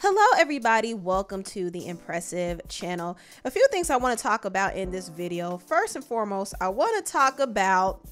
Hello everybody, welcome to the Empressive channel. A few things I want to talk about in this video. First and foremost, I want to talk about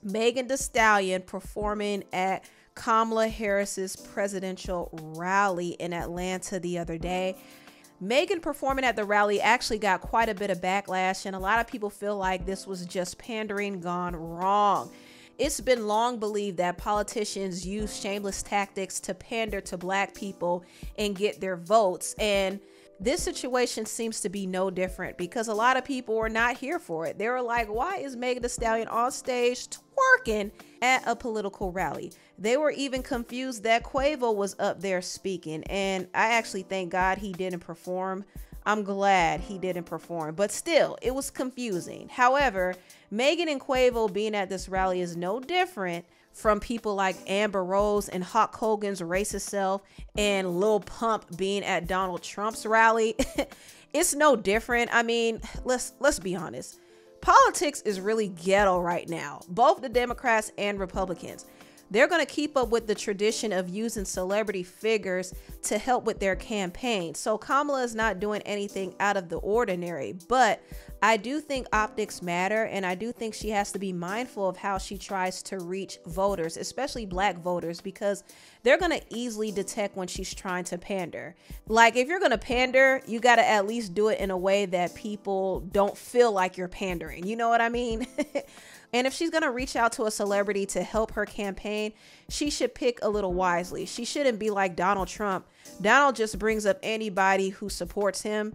Megan Thee Stallion performing at Kamala Harris's presidential rally in Atlanta the other day. Megan performing at the rally actually got quite a bit of backlash, and a lot of people feel like this was just pandering gone wrong. It's been long believed that politicians use shameless tactics to pander to Black people and get their votes. And this situation seems to be no different, because a lot of people were not here for it. They were like, why is Megan Thee Stallion on stage twerking at a political rally? They were even confused that Quavo was up there speaking. And I actually thank God he didn't perform. I'm glad he didn't perform, but still, it was confusing. However, Megan and Quavo being at this rally is no different from people like Amber Rose and Hulk Hogan's racist self and Lil Pump being at Donald Trump's rally. It's no different. I mean, let's be honest. Politics is really ghetto right now, both the Democrats and Republicans. They're going to keep up with the tradition of using celebrity figures to help with their campaign. So Kamala is not doing anything out of the ordinary, but I do think optics matter, and I do think she has to be mindful of how she tries to reach voters, especially Black voters, because they're going to easily detect when she's trying to pander. Like, if you're going to pander, you got to at least do it in a way that people don't feel like you're pandering. You know what I mean? And if she's going to reach out to a celebrity to help her campaign, she should pick a little wisely. She shouldn't be like Donald Trump. Donald just brings up anybody who supports him.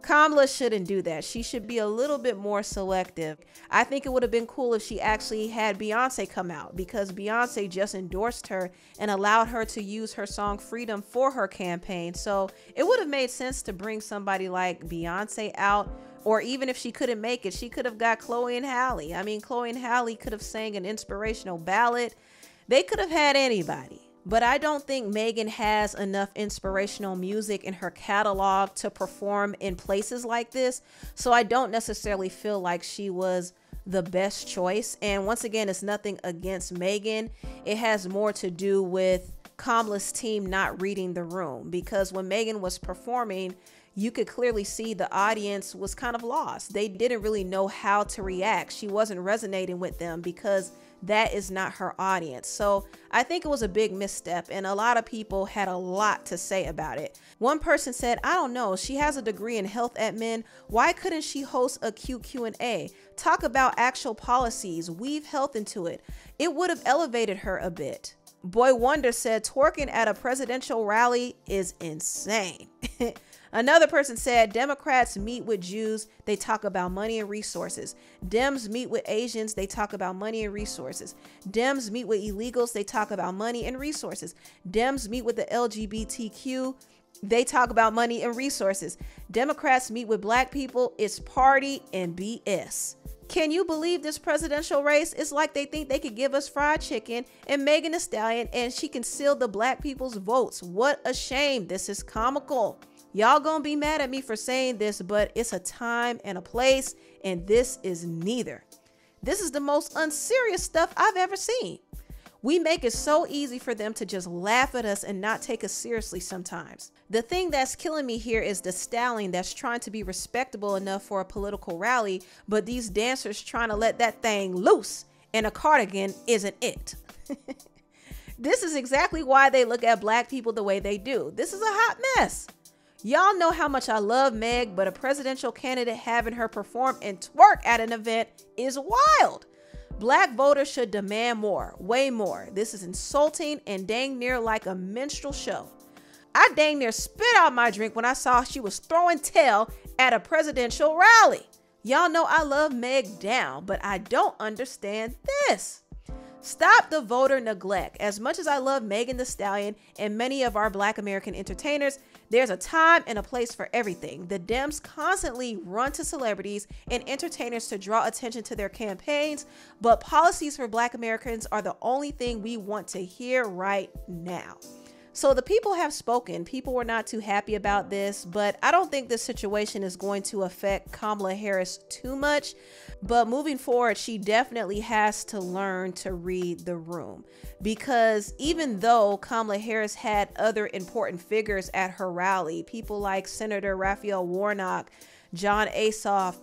Kamala shouldn't do that. She should be a little bit more selective. I think it would have been cool if she actually had Beyonce come out, because Beyonce just endorsed her and allowed her to use her song Freedom for her campaign. So it would have made sense to bring somebody like Beyonce out. Or even if she couldn't make it, she could have got Chloe and Halle. I mean, Chloe and Halle could have sang an inspirational ballad. They could have had anybody. But I don't think Megan has enough inspirational music in her catalog to perform in places like this. So I don't necessarily feel like she was the best choice. And once again, it's nothing against Megan. It has more to do with Kamala's team not reading the room, because when Megan was performing, you could clearly see the audience was kind of lost. They didn't really know how to react. She wasn't resonating with them because that is not her audience. So I think it was a big misstep, and a lot of people had a lot to say about it. One person said, I don't know, she has a degree in health admin. Why couldn't she host a Q&A? Talk about actual policies, weave health into it. It would have elevated her a bit. Boy Wonder said, twerking at a presidential rally is insane. Another person said, Democrats meet with Jews, they talk about money and resources. Dems meet with Asians, they talk about money and resources. Dems meet with illegals, they talk about money and resources. Dems meet with the LGBTQ, they talk about money and resources. Democrats meet with Black people, it's party and BS. Can you believe this presidential race? It's like they think they could give us fried chicken and Megan Thee Stallion and she can seal the Black people's votes. What a shame. This is comical. Y'all gonna be mad at me for saying this, but it's a time and a place, and this is neither. This is the most unserious stuff I've ever seen. We make it so easy for them to just laugh at us and not take us seriously sometimes. The thing that's killing me here is the stallion that's trying to be respectable enough for a political rally, but these dancers trying to let that thing loose, and a cardigan isn't it. This is exactly why they look at Black people the way they do. This is a hot mess. Y'all know how much I love Meg, but a presidential candidate having her perform and twerk at an event is wild. Black voters should demand more, way more. This is insulting and dang near like a minstrel show. I dang near spit out my drink when I saw she was throwing tail at a presidential rally. Y'all know I love Meg down, but I don't understand this. Stop the voter neglect. As much as I love Megan Thee Stallion and many of our Black American entertainers, there's a time and a place for everything. The Dems constantly run to celebrities and entertainers to draw attention to their campaigns, but policies for Black Americans are the only thing we want to hear right now. So the people have spoken. People were not too happy about this, but I don't think this situation is going to affect Kamala Harris too much. But moving forward, she definitely has to learn to read the room, because even though Kamala Harris had other important figures at her rally, people like Senator Raphael Warnock, John Ossoff,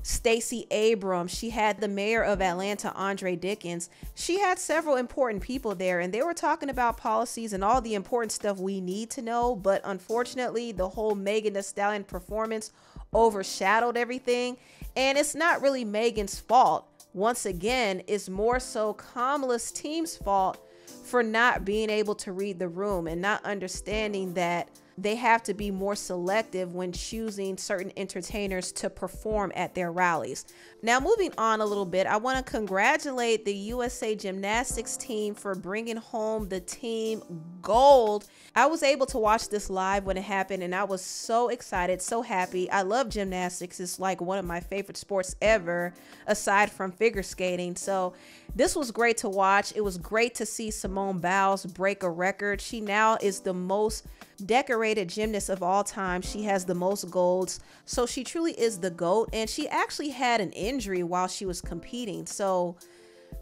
Stacey Abrams, she had the mayor of Atlanta, Andre Dickens. She had several important people there, and they were talking about policies and all the important stuff we need to know. But unfortunately, the whole Megan Thee Stallion performance overshadowed everything. And it's not really Megan's fault. Once again, it's more so Kamala's team's fault for not being able to read the room and not understanding that they have to be more selective when choosing certain entertainers to perform at their rallies. Now, moving on a little bit, I want to congratulate the USA gymnastics team for bringing home the team gold. I was able to watch this live when it happened, and I was so excited, so happy. I love gymnastics. It's like one of my favorite sports ever, aside from figure skating. So this was great to watch. It was great to see Simone Biles break a record. She now is the most decorated gymnast of all time. She has the most golds, so she truly is the GOAT. And she actually had an injury while she was competing, so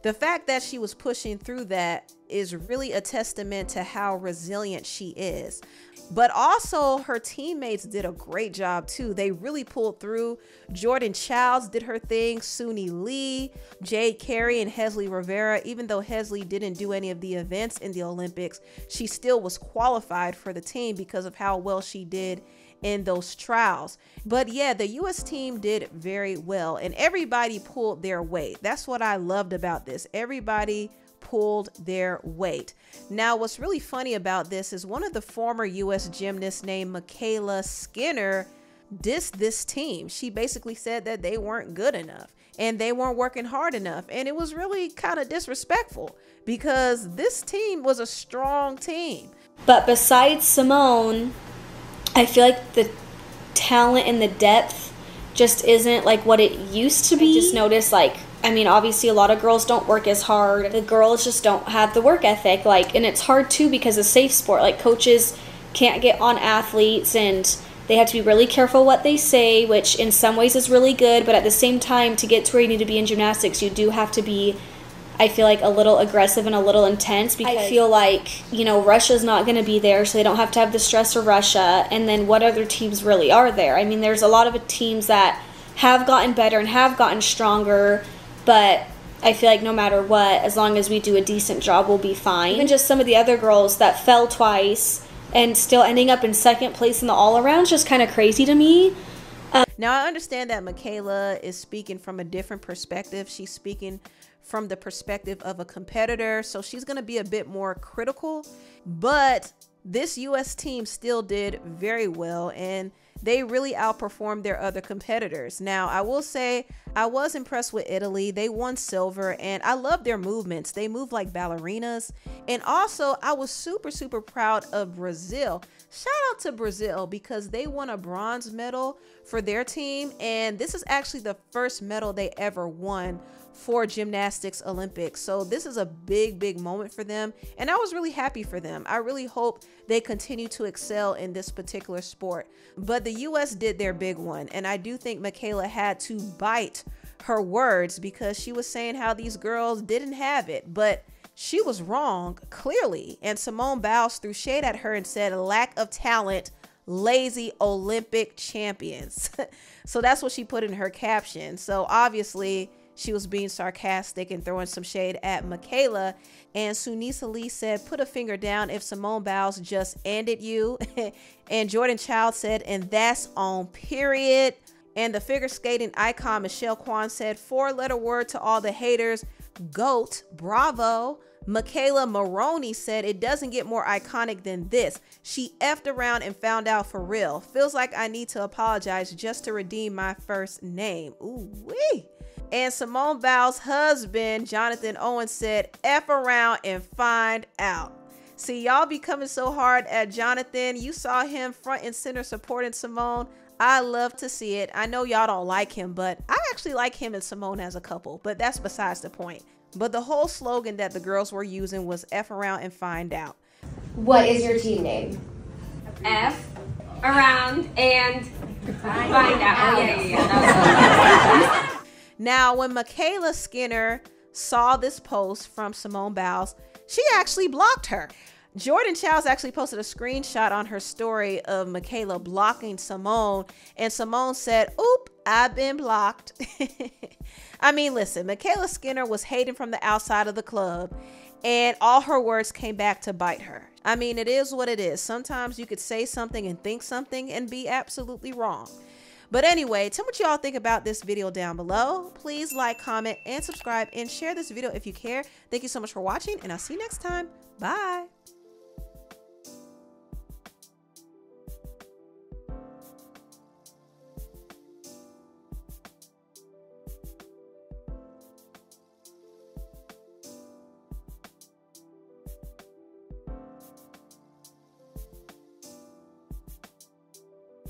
the fact that she was pushing through that is really a testament to how resilient she is. But also her teammates did a great job too. They really pulled through. Jordan Childs did her thing. Suni Lee, Jade Carey, and Hesley Rivera. Even though Hesley didn't do any of the events in the Olympics, she still was qualified for the team because of how well she did in those trials. But yeah, the US team did very well, and everybody pulled their weight. That's what I loved about this. Everybody pulled their weight. Now, what's really funny about this is one of the former US gymnasts named Mykayla Skinner dissed this team. She basically said that they weren't good enough and they weren't working hard enough. And it was really kind of disrespectful because this team was a strong team. But besides Simone, I feel like the talent and the depth just isn't like what it used to be. I just noticed, like, I mean, obviously a lot of girls don't work as hard. The girls just don't have the work ethic, like, and it's hard too because it's a safe sport. Like, coaches can't get on athletes and they have to be really careful what they say, which in some ways is really good, but at the same time, to get to where you need to be in gymnastics, you do have to be, I feel like, a little aggressive and a little intense, because I feel like, you know, Russia's not going to be there, so they don't have to have the stress of Russia. And then what other teams really are there? I mean, there's a lot of teams that have gotten better and have gotten stronger, but I feel like no matter what, as long as we do a decent job, we'll be fine. Even just some of the other girls that fell twice and still ending up in second place in the all-around is just kind of crazy to me. Now, I understand that Mykayla is speaking from a different perspective. She's speaking from the perspective of a competitor, so she's going to be a bit more critical, but this US team still did very well and they really outperformed their other competitors. Now, I will say I was impressed with Italy. They won silver and I love their movements. They move like ballerinas. And also, I was super proud of Brazil. Shout out to Brazil because they won a bronze medal for their team, and this is actually the first medal they ever won for gymnastics Olympics. So this is a big moment for them, and I was really happy for them. I really hope they continue to excel in this particular sport. But the US did their big one, and I do think Mykayla had to bite her words because she was saying how these girls didn't have it, but she was wrong clearly. And Simone Biles threw shade at her and said, lack of talent, lazy Olympic champions. So that's what she put in her caption. So obviously she was being sarcastic and throwing some shade at Mykayla. And Sunisa Lee said, put a finger down if Simone Biles just ended you. And Jordan Child said, and that's on period. And the figure skating icon Michelle Kwan said, 4-letter word to all the haters, GOAT, bravo. Mykayla Maroney said, it doesn't get more iconic than this. She effed around and found out for real. Feels like I need to apologize just to redeem my first name. Ooh wee. And Simone Biles' husband, Jonathan Owens, said, F around and find out. See, y'all be coming so hard at Jonathan. You saw him front and center supporting Simone. I love to see it. I know y'all don't like him, but I actually like him and Simone as a couple, but that's besides the point. But the whole slogan that the girls were using was F around and find out. What is your team name? F around and find out. Oh, yeah. Now, when Mykayla Skinner saw this post from Simone Biles, she actually blocked her. Jordan Childs actually posted a screenshot on her story of Mykayla blocking Simone, and Simone said, "Oop, I've been blocked." I mean, listen, Mykayla Skinner was hating from the outside of the club, and all her words came back to bite her. I mean, it is what it is. Sometimes you could say something and think something and be absolutely wrong. But anyway, tell me what y'all think about this video down below. Please like, comment, and subscribe, and share this video if you care. Thank you so much for watching, and I'll see you next time. Bye.